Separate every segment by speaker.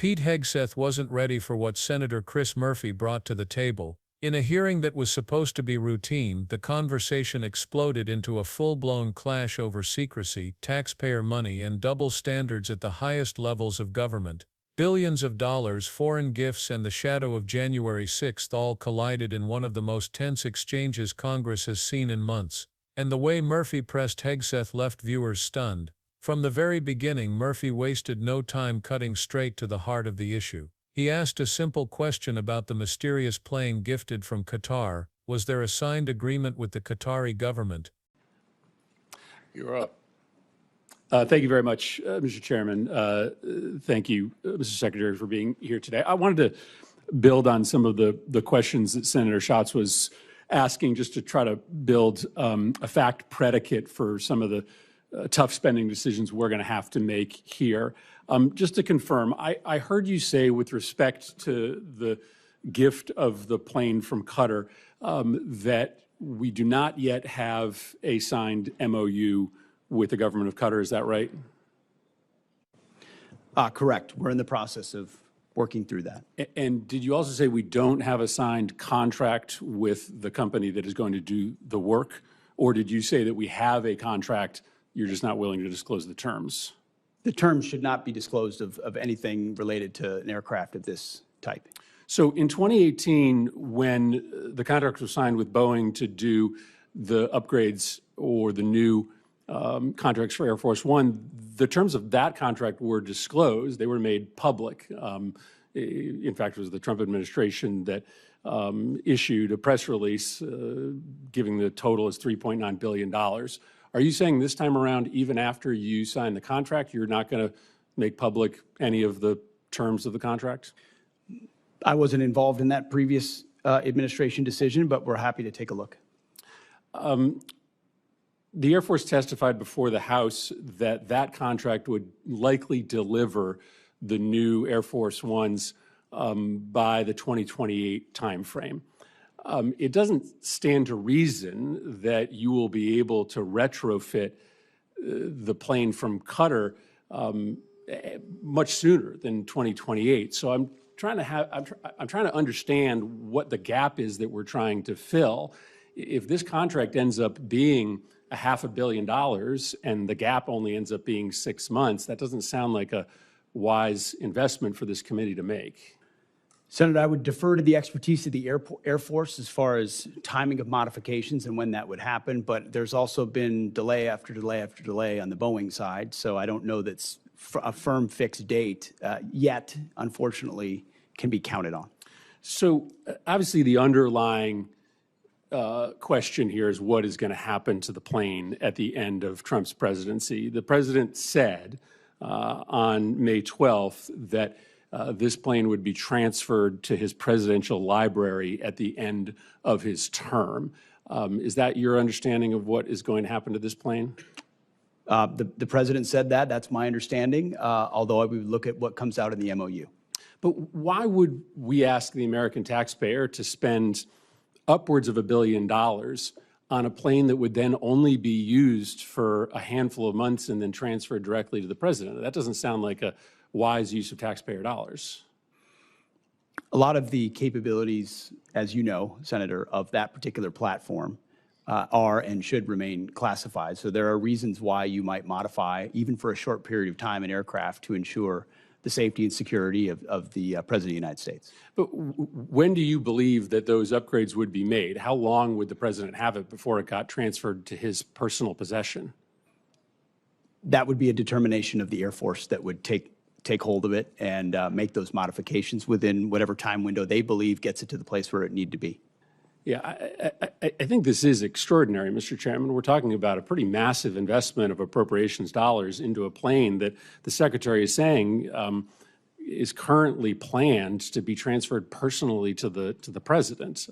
Speaker 1: Pete Hegseth wasn't ready for what Senator Chris Murphy brought to the table. In a hearing that was supposed to be routine, the conversation exploded into a full-blown clash over secrecy, taxpayer money, and double standards at the highest levels of government. Billions of dollars, foreign gifts, and the shadow of January 6th all collided in one of the most tense exchanges Congress has seen in months. And the way Murphy pressed Hegseth left viewers stunned. From the very beginning, Murphy wasted no time cutting straight to the heart of the issue. He asked a simple question about the mysterious plane gifted from Qatar. Was there a signed agreement with the Qatari government?
Speaker 2: You're up.
Speaker 3: Thank you very much, Mr. Chairman. Thank you, Mr. Secretary, for being here today. I wanted to build on some of the questions that Senator Schatz was asking, just to try to build a fact predicate for some of the tough spending decisions we're going to have to make here. Just to confirm, I heard you say with respect to the gift of the plane from Qatar that we do not yet have a signed MOU with the government of Qatar. Is that right?
Speaker 4: Correct. We're in the process of working through that.
Speaker 3: And did you also say we don't have a signed contract with the company that is going to do the work? Or did you say that we have a contract, you're just not willing to disclose the terms?
Speaker 4: The terms should not be disclosed of anything related to an aircraft of this type.
Speaker 3: So in 2018, when the contract was signed with Boeing to do the upgrades or the new contracts for Air Force One, the terms of that contract were disclosed. They were made public. In fact, it was the Trump administration that issued a press release giving the total as $3.9 billion. Are you saying this time around, even after you sign the contract, you're not going to make public any of the terms of the contract?
Speaker 4: I wasn't involved in that previous administration decision, but we're happy to take a look.
Speaker 3: The Air Force testified before the House that that contract would likely deliver the new Air Force Ones by the 2028 timeframe. It doesn't stand to reason that you will be able to retrofit the plane from Qatar much sooner than 2028. So I'm trying to understand what the gap is that we're trying to fill. If this contract ends up being $500 million and the gap only ends up being 6 months, that doesn't sound like a wise investment for this committee to make.
Speaker 4: Senator, I would defer to the expertise of the Air Force as far as timing of modifications and when that would happen, but there's also been delay after delay after delay on the Boeing side, so I don't know that's a firm fixed date yet, unfortunately, can be counted on.
Speaker 3: So obviously the underlying question here is what is going to happen to the plane at the end of Trump's presidency. The president said on May 12th that this plane would be transferred to his presidential library at the end of his term. Is that your understanding of what is going to happen to this plane?
Speaker 4: The president said that. That's my understanding, although I would look at what comes out in the MOU.
Speaker 3: But why would we ask the American taxpayer to spend upwards of $1 billion on a plane that would then only be used for a handful of months and then transferred directly to the president? That doesn't sound like a wise use of taxpayer dollars.
Speaker 4: A lot of the capabilities, as you know, Senator, of that particular platform are and should remain classified. So there are reasons why you might modify, even for a short period of time, an aircraft to ensure the safety and security of the President of the United States.
Speaker 3: But when do you believe that those upgrades would be made? How long would the president have it before it got transferred to his personal possession?
Speaker 4: That would be a determination of the Air Force that would take hold of it and make those modifications within whatever time window they believe gets it to the place where it need to be.
Speaker 3: Yeah, I think this is extraordinary, Mr. Chairman. We're talking about a pretty massive investment of appropriations dollars into a plane that the Secretary is saying is currently planned to be transferred personally to the President.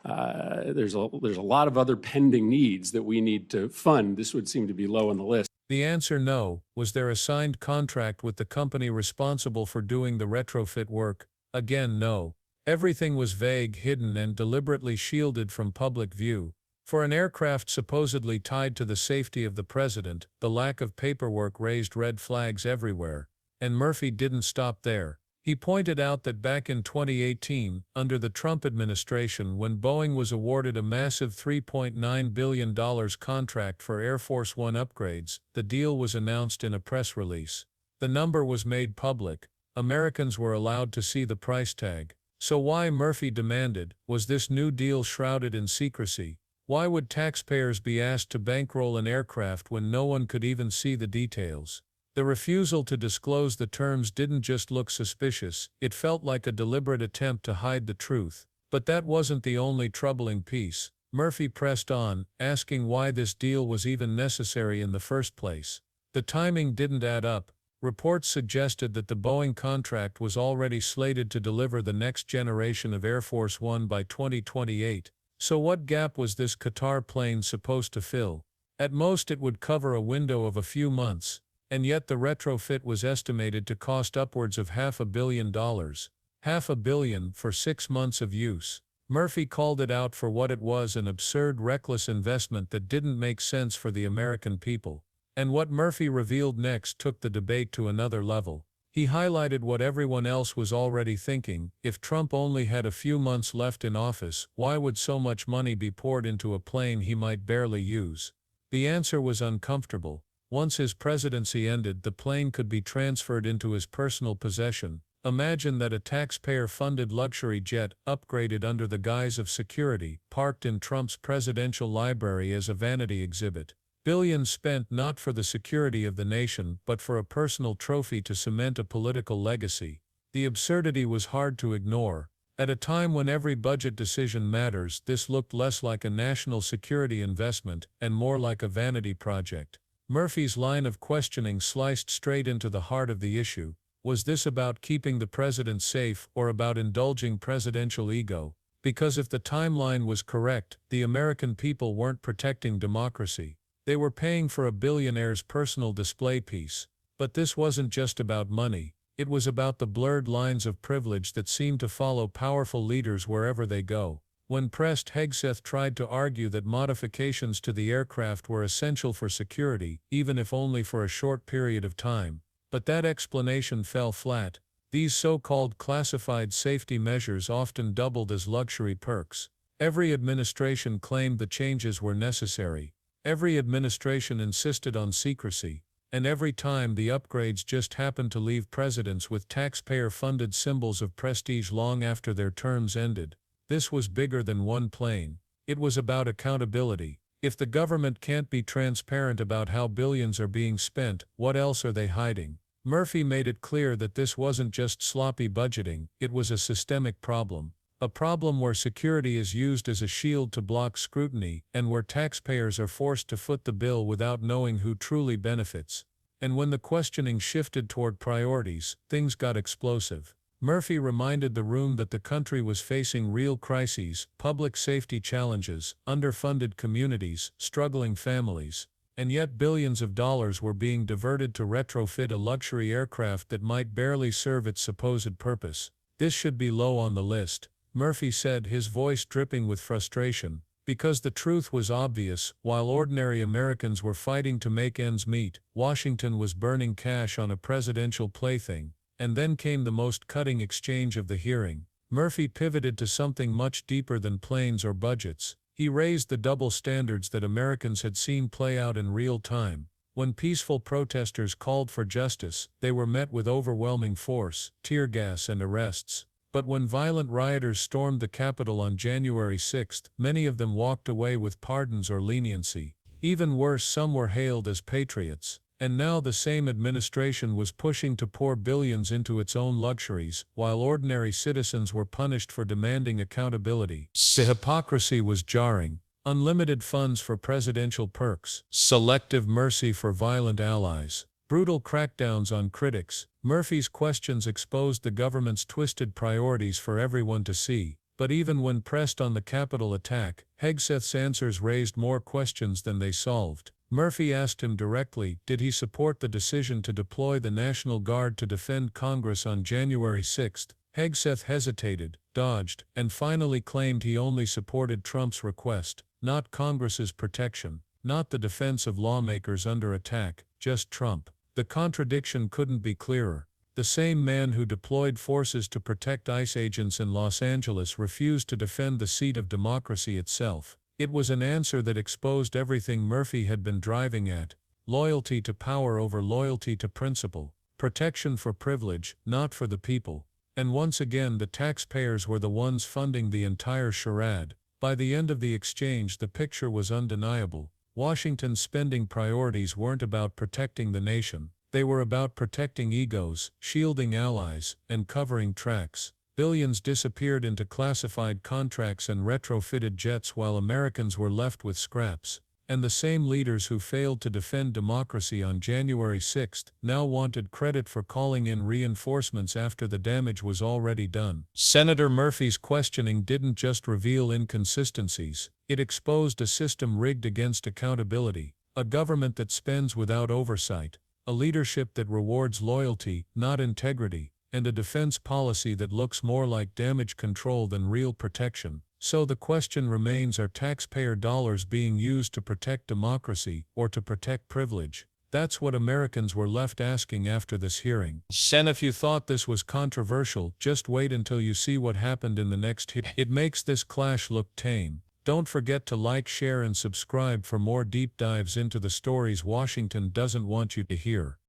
Speaker 3: There's a lot of other pending needs that we need to fund. This would seem to be low on the list.
Speaker 1: The answer no. Was there a signed contract with the company responsible for doing the retrofit work? Again, no. Everything was vague, hidden, and deliberately shielded from public view. For an aircraft supposedly tied to the safety of the president, the lack of paperwork raised red flags everywhere. And Murphy didn't stop there. He pointed out that back in 2018, under the Trump administration, when Boeing was awarded a massive $3.9 billion contract for Air Force One upgrades, the deal was announced in a press release. The number was made public. Americans were allowed to see the price tag. So why, Murphy demanded, was this new deal shrouded in secrecy? Why would taxpayers be asked to bankroll an aircraft when no one could even see the details? The refusal to disclose the terms didn't just look suspicious, it felt like a deliberate attempt to hide the truth. But that wasn't the only troubling piece. Murphy pressed on, asking why this deal was even necessary in the first place. The timing didn't add up. Reports suggested that the Boeing contract was already slated to deliver the next generation of Air Force One by 2028. So what gap was this Qatar plane supposed to fill? At most it would cover a window of a few months. And yet the retrofit was estimated to cost upwards of $500 million. $500 million for 6 months of use. Murphy called it out for what it was: an absurd, reckless investment that didn't make sense for the American people. And what Murphy revealed next took the debate to another level. He highlighted what everyone else was already thinking: if Trump only had a few months left in office, why would so much money be poured into a plane he might barely use? The answer was uncomfortable. Once his presidency ended, the plane could be transferred into his personal possession. Imagine that: a taxpayer-funded luxury jet, upgraded under the guise of security, parked in Trump's presidential library as a vanity exhibit. Billions spent not for the security of the nation, but for a personal trophy to cement a political legacy. The absurdity was hard to ignore. At a time when every budget decision matters, this looked less like a national security investment and more like a vanity project. Murphy's line of questioning sliced straight into the heart of the issue. Was this about keeping the president safe or about indulging presidential ego? Because if the timeline was correct, the American people weren't protecting democracy. They were paying for a billionaire's personal display piece. But this wasn't just about money. It was about the blurred lines of privilege that seem to follow powerful leaders wherever they go. When pressed, Hegseth tried to argue that modifications to the aircraft were essential for security, even if only for a short period of time. But that explanation fell flat. These so-called classified safety measures often doubled as luxury perks. Every administration claimed the changes were necessary. Every administration insisted on secrecy. And every time, the upgrades just happened to leave presidents with taxpayer-funded symbols of prestige long after their terms ended. This was bigger than one plane. It was about accountability. If the government can't be transparent about how billions are being spent, what else are they hiding? Murphy made it clear that this wasn't just sloppy budgeting, it was a systemic problem. A problem where security is used as a shield to block scrutiny, and where taxpayers are forced to foot the bill without knowing who truly benefits. And when the questioning shifted toward priorities, things got explosive. Murphy reminded the room that the country was facing real crises: public safety challenges, underfunded communities, struggling families. And yet billions of dollars were being diverted to retrofit a luxury aircraft that might barely serve its supposed purpose. This should be low on the list, Murphy said, his voice dripping with frustration. Because the truth was obvious: while ordinary Americans were fighting to make ends meet, Washington was burning cash on a presidential plaything. And then came the most cutting exchange of the hearing. Murphy pivoted to something much deeper than planes or budgets. He raised the double standards that Americans had seen play out in real time. When peaceful protesters called for justice, they were met with overwhelming force, tear gas, and arrests. But when violent rioters stormed the Capitol on January 6, many of them walked away with pardons or leniency. Even worse, some were hailed as patriots. And now the same administration was pushing to pour billions into its own luxuries, while ordinary citizens were punished for demanding accountability. The hypocrisy was jarring. Unlimited funds for presidential perks, selective mercy for violent allies, brutal crackdowns on critics. Murphy's questions exposed the government's twisted priorities for everyone to see. But even when pressed on the Capitol attack, Hegseth's answers raised more questions than they solved. Murphy asked him directly, did he support the decision to deploy the National Guard to defend Congress on January 6? Hegseth hesitated, dodged, and finally claimed he only supported Trump's request, not Congress's protection, not the defense of lawmakers under attack, just Trump. The contradiction couldn't be clearer. The same man who deployed forces to protect ICE agents in Los Angeles refused to defend the seat of democracy itself. It was an answer that exposed everything Murphy had been driving at: loyalty to power over loyalty to principle, protection for privilege, not for the people. And once again the taxpayers were the ones funding the entire charade. By the end of the exchange the picture was undeniable. Washington's spending priorities weren't about protecting the nation. They were about protecting egos, shielding allies, and covering tracks. Billions disappeared into classified contracts and retrofitted jets while Americans were left with scraps. And the same leaders who failed to defend democracy on January 6 now wanted credit for calling in reinforcements after the damage was already done. Senator Murphy's questioning didn't just reveal inconsistencies, it exposed a system rigged against accountability, a government that spends without oversight, a leadership that rewards loyalty, not integrity, and a defense policy that looks more like damage control than real protection. So the question remains, are taxpayer dollars being used to protect democracy or to protect privilege? That's what Americans were left asking after this hearing. And if you thought this was controversial, just wait until you see what happened in the next hearing. It makes this clash look tame. Don't forget to like, share, and subscribe for more deep dives into the stories Washington doesn't want you to hear.